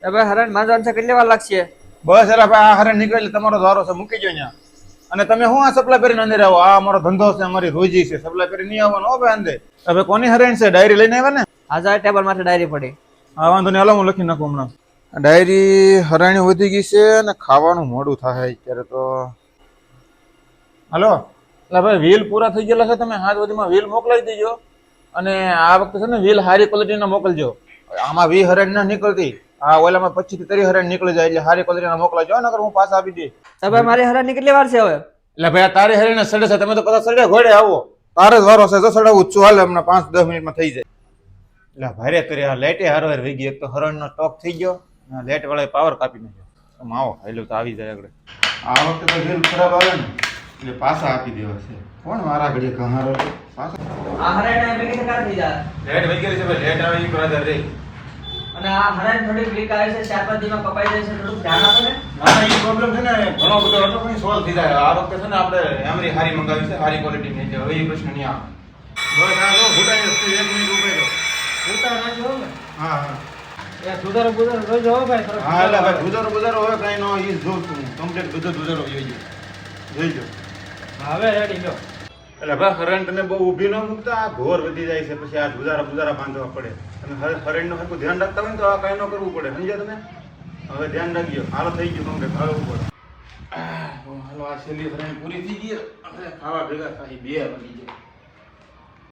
હવે હરણ માંજવાનું છે કેટલી વાર લાગશે? બસ એટલે ભાઈ આ હરણ નીકળે એટલે તમારો દ્વારો છે મૂકી જો અહીંયા. અને તમે શું આ સપ્લાય કરીને અંદર આવો? આ અમારો ધંધો છે, અમારી રોજી છે, સપ્લાય કરી નહીં આવવાનો હો ભાઈ અંદર. હવે કોની હરણ છે? ડાયરી લઈને આવ્યા ને? હાજર ટેબલ માથે ડાયરી પડી. હા વાંધો નહીં, હાલો હું લખી નાખું હમણાં. ડાયરી હરાણી વધી ગઈ છે અને ખાવાનું મોડું થાય અત્યારે તો. હાલો એટલે ભાઈ વ્હીલ પૂરા થઈ ગયેલા છે, તમે હાથ વધીમાં વ્હીલ મોકલાવી દેજો. અને આ વખતે છે ને વ્હીલ સારી ક્વોલિટીના મોકલજો. આમાં 20 હરાણી ના નીકળતી, હા ઓલામાં 25 થી 30 હરાણી નીકળી જાય એટલે સારી ક્વોલિટીના મોકલાજો, નકર હું પાછા આપી દઈશ. હવે મારી હરણની કેટલી વાર છે હવે? એટલે ભાઈ આ તારી હરીને સડે છે, તમે તો પાછા સડે ઘોડે આવો. તારે જ વારો છે, તો સડાવું જ છું, હાલે હમણાં 5-10 મિનિટમાં થઈ જાય. એટલે ભારે કરી આ લાઈટે હારવાર વહી ગઈ. એક તો હરણનો ટોક થઈ ગયો, લાઈટ વાળા પાવર કાપી નાખ્યો. આવો હાલો તો આવી જાય આગળ. આ વખતે તો વ્હીલ ખરાબ આવે ને એટલે પાછા આપી દેવા છે. કોણ મારા ઘડીએ કહારો પાછા આ હરણ એપ્લિકેશન કાર થઈ જાય. લેટ વહી ગઈ છે ભાઈ, લેટ આવે ઈ બ્રધર રે. અને આ હરણ થોડી વીક આવે છે, 4-5 દિવસમાં કપાઈ જાય છે, થોડું ધ્યાન આપો ને. ના ના ઈ પ્રોબ્લેમ છે ને ઘણો બધો હતો પણ સોલ્વ થઈ જાય. આ વખતે છે ને આપણે એમરી હારી મંગાવી છે, હારી ક્વોલિટીની છે, હવે ઈ પ્રશ્ન નહીં આવે. બસ આ જો ફૂટાઈ જશે, 1 મિનિટ ઉભે રહો. ઉતાર નાખજો હો ને. હા હા એ સુધારો બુધારો જોજો હો ભાઈ. થોડો હા એટલે ભાઈ ગુજારો હવે કઈ નો ઈ જોઉં છું કમ્પ્લીટ બધો ગુજારો જોઈજો. હવે રેડી લો. એટલે ભાઈ કરંટને બહુ ઊભી ન મૂકતા, આ ઘોર વધી જાય છે, પછી આ ગુજારા બાંધવા પડે. તમે કરંટનું હરખું ધ્યાન રાખતા હોય ને તો આ કઈ ન કરવું પડે, સમજ્યા તમે? હવે ધ્યાન રાખજો. હાલો થઈ ગયું કમ્પ્લીટ, હવે ઉપર હાલો આ છેલ્લી ફ્રેન્ડ પૂરી થઈ ગઈ. આપણે ખાવા ભેગા થાય 2 વાગી જાય.